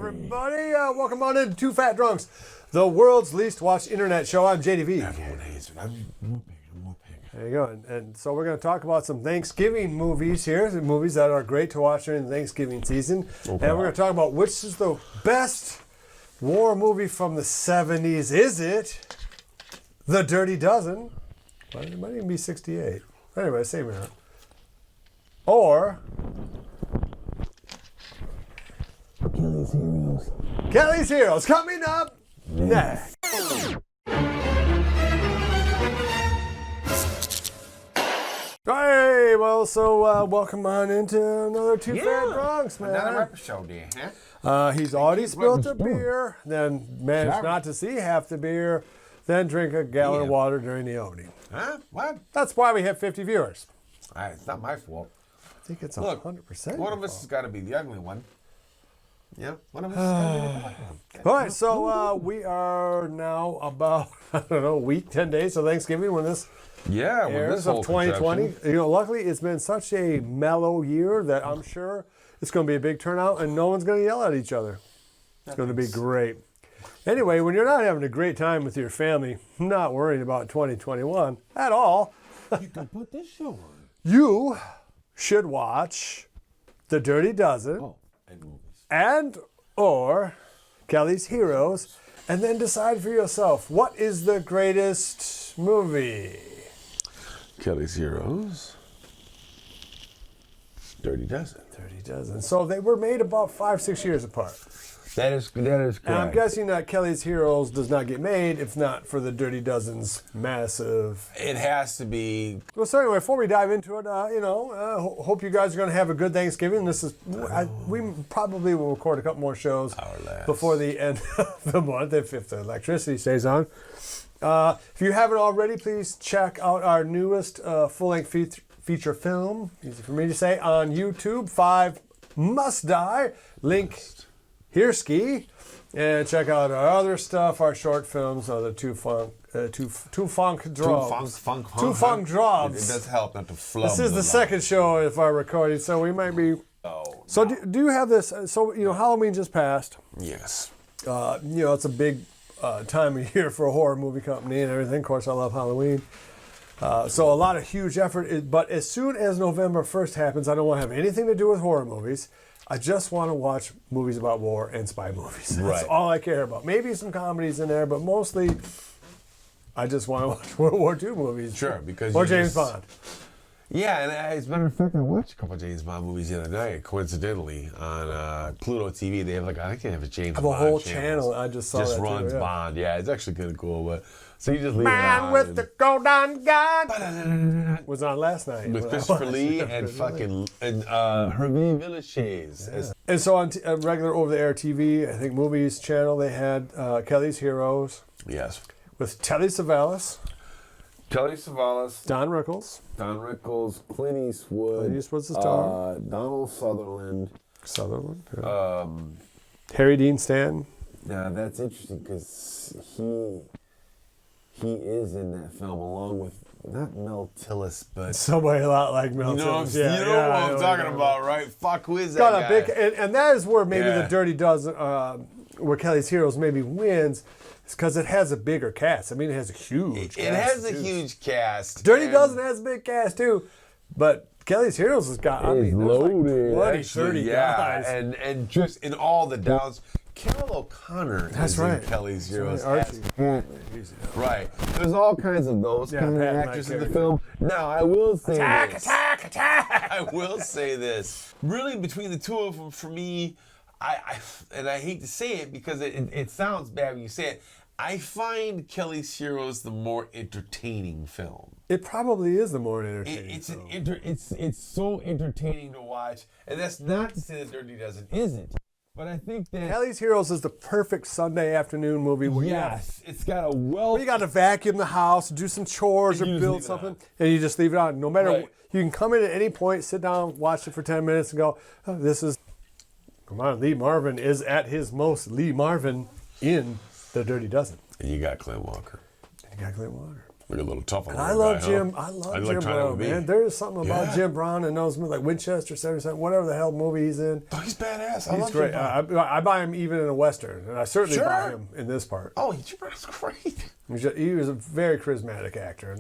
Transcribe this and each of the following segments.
everybody. Welcome on in to Two Fat Drunks, the world's least watched internet show. I'm JDV. Everyone hates it. I'm more pig. There you go. And so we're going to talk about some Thanksgiving movies here, some movies that are great to watch during the Thanksgiving season. Okay. And we're going to talk about which is the best war movie from the 70s. Is it The Dirty Dozen? Well, it might even be 68. Anyway, same here. Or Kelly's Heroes. Kelly's Heroes coming up next. Hey, well, so welcome on into another Two Fat Drunks, man. Another episode there, huh? He's already spilled a beer, then managed not to see half the beer, then drink a gallon of water during the opening. Huh? What? That's why we have 50 viewers. It's not my fault. I think it's Look, 100%. one of us has got to be the ugly one. Yeah, one of us has got to be the black one. All right, so we are now about, I don't know, a week, 10 days till Thanksgiving when this airs of 2020. You know, luckily it's been such a mellow year that I'm sure it's going to be a big turnout and no one's going to yell at each other. It's going to be great. Anyway, when you're not having a great time with your family, not worrying about 2021 at all, You can put this show on. you should watch The Dirty Dozen. Oh, and movies. And or Kelly's Heroes, and then decide for yourself, what is the greatest movie? Kelly's Heroes. Dirty Dozen. Dirty Dozen. So they were made about 5-6 years apart. That is correct. And I'm guessing that Kelly's Heroes does not get made if not for the Dirty Dozen's massive. It has to be. Well, so anyway, before we dive into it, hope you guys are going to have a good Thanksgiving. We probably will record a couple more shows before the end of the month if the electricity stays on. If you haven't already, please check out our newest full-length feature film, easy for me to say, on YouTube, 5 Must Die, link here, ski, and check out our other stuff, our short films, the Two Funk Drobs. Two Funk Drobs. It does help not to flub. This is the second show if I'm recording, so we might be. Oh. So do you have this? So Halloween just passed. Yes. It's a big time of year for a horror movie company and everything. Of course, I love Halloween. So a lot of huge effort. But as soon as November 1st happens, I don't want to have anything to do with horror movies. I just want to watch movies about war and spy movies. That's all I care about. Maybe some comedies in there, but mostly I just want to watch World War II movies. Sure, because or James Bond. Yeah, and as a matter of fact, I watched a couple of James Bond movies the other night, coincidentally, on Pluto TV. They have I think they have a James Bond. I have a whole channel. I just saw just that runs too, yeah. Bond. Yeah, it's actually kind of cool. But so you just leave it Man on. with the golden gun was on last night. With Christopher Lee and Hervé Villechaize. Yeah. And so on regular over-the-air TV, I think Movies channel, they had Kelly's Heroes. Yes. With Telly Savalas. Telly Savalas. Don Rickles. Clint Eastwood. Clint Eastwood's the star. Donald Sutherland. Yeah. Harry Dean Stanton. Now that's interesting because he is in that film along with not Mel Tillis, but somebody a lot like Mel Tillis. You know what I'm talking about, right? Fuck, who is that got guy? A big, and that is where maybe the Dirty Dozen, where Kelly's Heroes maybe wins. Because it has a bigger cast. I mean, it has a huge cast. It has a huge cast. Dirty Dozen has a big cast, too. But Kelly's Heroes has got, loaded. Bloody 30 guys. And just in all the downs. Carol O'Connor is in Kelly's Heroes. Right. There's all kinds of those kind of actors in the film. Now, I will say this. Attack! I will say this. Really, between the two of them, for me, I hate to say it because it sounds bad when you say it, I find Kelly's Heroes the more entertaining film. It probably is the more entertaining film. It's so entertaining to watch, and that's not to say that Dirty Dozen isn't. But I think that Kelly's Heroes is the perfect Sunday afternoon movie where it's got a you got to vacuum the house, do some chores, or build something, and you just leave it on. No matter you can come in at any point, sit down, watch it for 10 minutes, and go, oh, this is. Come on, Lee Marvin is at his most Lee Marvin in The Dirty Dozen. And you got Clint Walker. Look a little tough on I love Jim. I love Jim Brown, man. There is something about Jim Brown and those movies, like Winchester 77, whatever the hell movie he's in. Oh, he's badass. He's great. I buy him even in a Western, and I certainly buy him in this part. Oh, Jim Brown's great. He was a very charismatic actor.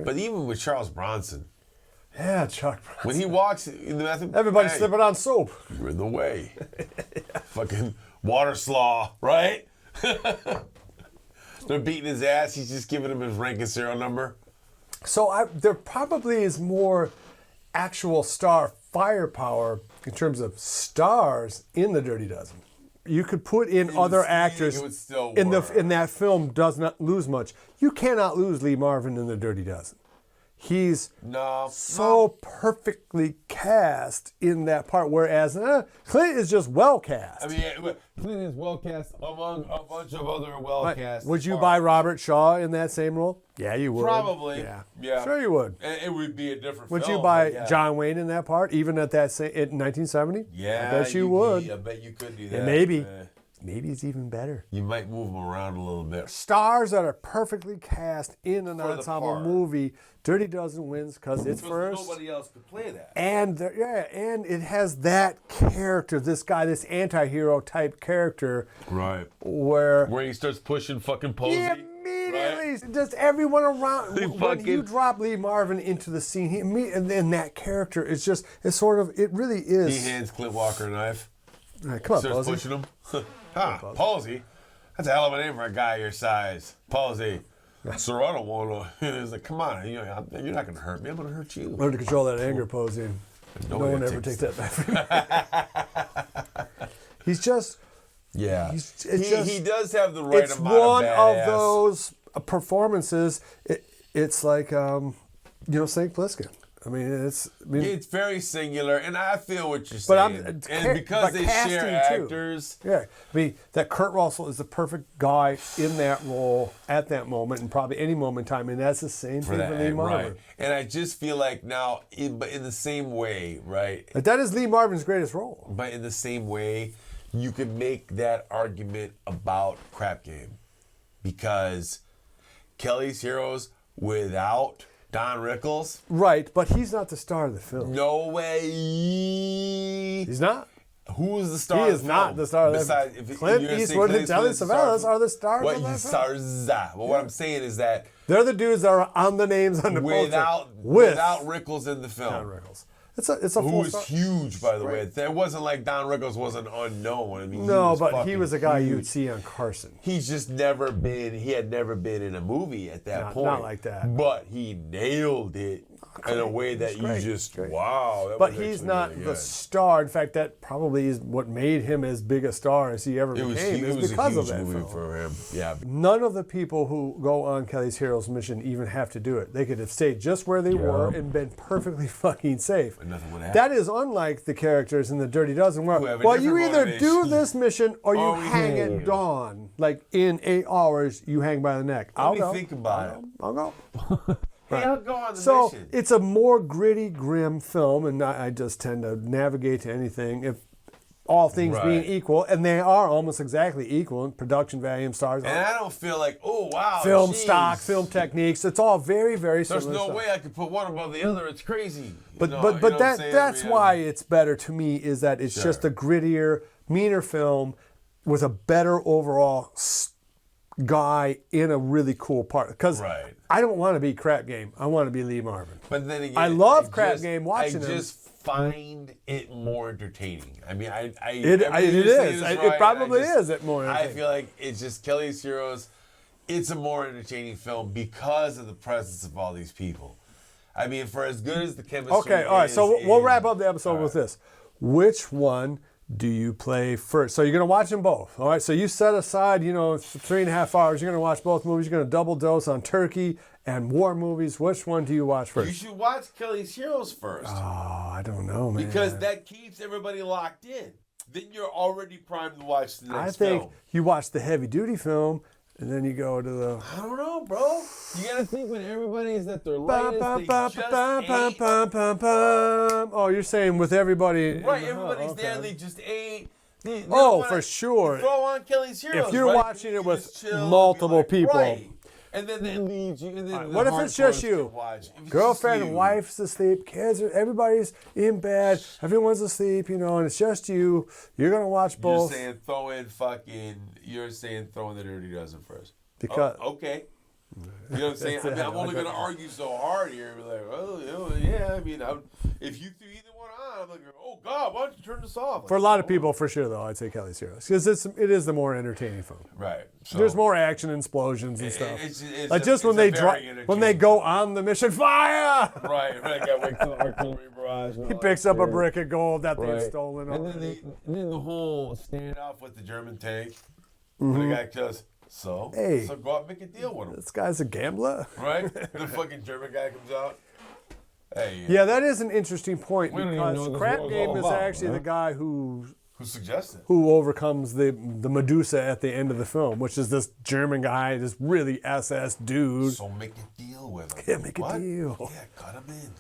But even with Charles Bronson. Yeah, Chuck Bronson. When he walks in the bathroom. Everybody's slipping on soap. You're in the way. Fucking water slaw, right? They're beating his ass. He's just giving him his rank and serial number. So there probably is more actual star firepower in terms of stars in the Dirty Dozen. You could put in other actors in that film. Does not lose much. You cannot lose Lee Marvin in the Dirty Dozen. He's so perfectly cast in that part, whereas Clint is just well cast. I mean, Clint is well cast among a bunch of other well cast. Would you buy Robert Shaw in that same role? Yeah, you would. Probably. Yeah. Sure you would. And it would be a different Would film. You buy John Wayne in that part, even at that in 1970? Yeah. I bet you would. I bet you could do that. And maybe it's even better. You might move them around a little bit. Stars that are perfectly cast in an ensemble movie. Dirty Dozen wins because it's first. Nobody else could play that. And and it has that character, this guy, this anti-hero type character. Right. Where he starts pushing fucking Posey. Immediately, just everyone around. When you drop Lee Marvin into the scene, and then that character is just, it really is. He hands Clint Walker a knife. Right, come on, starts Posey. Pushing him. Palsy? That's a hell of a name for a guy your size. Palsy. Sir, I don't want to. He's like, come on, you're not going to hurt me. I'm going to hurt you. Learn to control that anger, Posey. No one ever takes that back from you. He's just. Yeah. He does have the right amount of badass. It's one of those performances. It's like, St. Plissken. I mean, it's very singular, and I feel what you're saying. And because they share actors. Too. Yeah. I mean, that Kurt Russell is the perfect guy in that role at that moment, and probably any moment in time, and that's the same thing for Lee Marvin. Right. And I just feel like now, but in the same way, right? But that is Lee Marvin's greatest role. But in the same way, you could make that argument about Crap Game. Because Kelly's Heroes without Don Rickles. Right, but he's not the star of the film. No way. He's not. Who's the star He of is the not film? the star of the film. Clint Eastwood and Telly Savalas are the stars of that film. Well, what I'm saying is that they're the dudes that are on the names on the poster. Without Rickles in the film. Don Rickles. It's a who full was huge, by the way. It wasn't like Don Rickles was an unknown. I mean, he was a guy you'd see on Carson. He's just never been. He had never been in a movie at that point. Not like that. But he nailed it in a way that you just wow. But he's not the star. In fact, that probably is what made him as big a star as he ever became. It was because a of huge that movie film. for him. Yeah. None of the people who go on Kelly's Heroes mission even have to do it. They could have stayed just where they were and been perfectly fucking safe. But nothing would happen. That is unlike the characters in the Dirty Dozen, where you either do this mission or you hang at dawn. Like in 8 hours, you hang by the neck. Let me think about it. I'll go. Hey, I'll go on the so mission. it's a more gritty, grim film, and I just tend to navigate to anything if all things being equal, and they are almost exactly equal in production value, stars. And I don't feel like, oh wow, film stock, film techniques. It's all very, very similar. There's no way I could put one above the other. It's crazy. But that's why it's better to me. Is that it's just a grittier, meaner film with a better overall guy in a really cool part. Because I don't want to be Crap Game. I want to be Lee Marvin. But then again, I love Crap Game watching him. I just find it more entertaining. I mean, it is. It probably is more entertaining. I feel like it's just Kelly's Heroes. It's a more entertaining film because of the presence of all these people. I mean, for as good as the chemistry Okay, all right. So we'll wrap up the episode with this. Which one do you play first? So you're going to watch them both. All right. So you set aside, 3.5 hours. You're going to watch both movies. You're going to double dose on turkey and war movies. Which one do you watch first? You should watch Kelly's Heroes first. Oh, I don't know, man. Because that keeps everybody locked in. Then you're already primed to watch the next film. I think film. you watch the heavy duty film, and then you go to the... I don't know, bro. You got to think when everybody's at their lightest, Oh, you're saying with everybody... Right, everybody's there, and they just ate. For sure. Throw on Kelly's Heroes. If you're watching it with multiple people. Right. and then it leaves you. And then What if it's just you? Girlfriend, you. wife's asleep, kids, everybody's in bed, everyone's asleep, and it's just you. You're gonna watch both. You're saying throw in the dirty dozen first. Because okay. You know what I'm saying? I mean, I'm only going to argue so hard here. Be like, well, yeah, I mean, if you threw either one on, I'm like, oh, God, why don't you turn this off? for a lot of people, for sure, though, I'd say Kelly's Heroes. Because it is the more entertaining film. Right. So, There's more action, explosions, and stuff. It's like just when they go on the mission, fire! Right. Got wake to the artillery barrage. He picks up a brick of gold that they've stolen. And then the whole standoff with the German tank. When the guy goes, so go out and make a deal with him. This guy's a gambler. Right? The fucking German guy comes out. Hey. Yeah, that is an interesting point We don't even know because what this Crap world's Game all is about, actually right? the guy who suggested? Who overcomes the Medusa at the end of the film, which is this German guy, this really SS dude. So make a deal with him. Yeah, make a deal. Yeah, cut him in.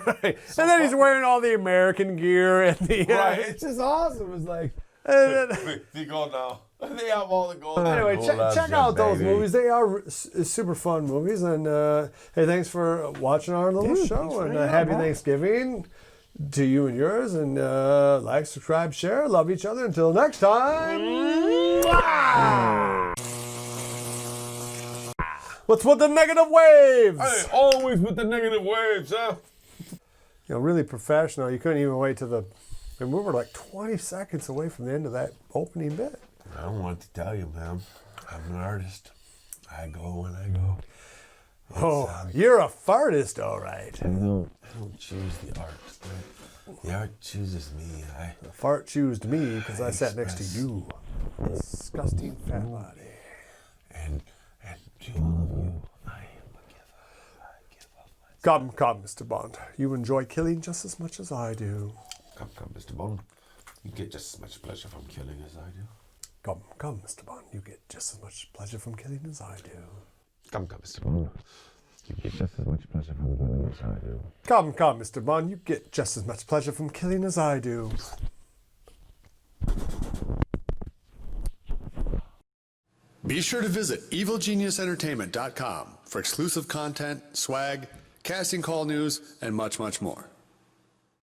Right. So and then he's wearing all the American gear and the right. It's just awesome. It's like the gold now. They have all the gold. Anyway, check out those movies. They are super fun movies. And hey, thanks for watching our little show. And happy Thanksgiving to you and yours. And like, subscribe, share, love each other. Until next time. What's with the negative waves? Hey, always with the negative waves, huh? Really professional. You couldn't even wait to and we were like 20 seconds away from the end of that opening bit. I don't want to tell you, man. I'm an artist. I go when I go. You're a fartist, all right. I don't choose the art. The art chooses me. The fart choosed me because I sat next to you. Disgusting fat body. And to all of you, I am a giver. I give of myself. Come, Mr. Bond. You enjoy killing just as much as I do. Come, Mr. Bond. You get just as much pleasure from killing as I do. Come, Mr. Bond. You get just as much pleasure from killing as I do. Come, Mr. Bond. You get just as much pleasure from killing as I do. Come, Mr. Bond. You get just as much pleasure from killing as I do. Be sure to visit evilgeniusentertainment.com for exclusive content, swag, casting call news, and much, much more.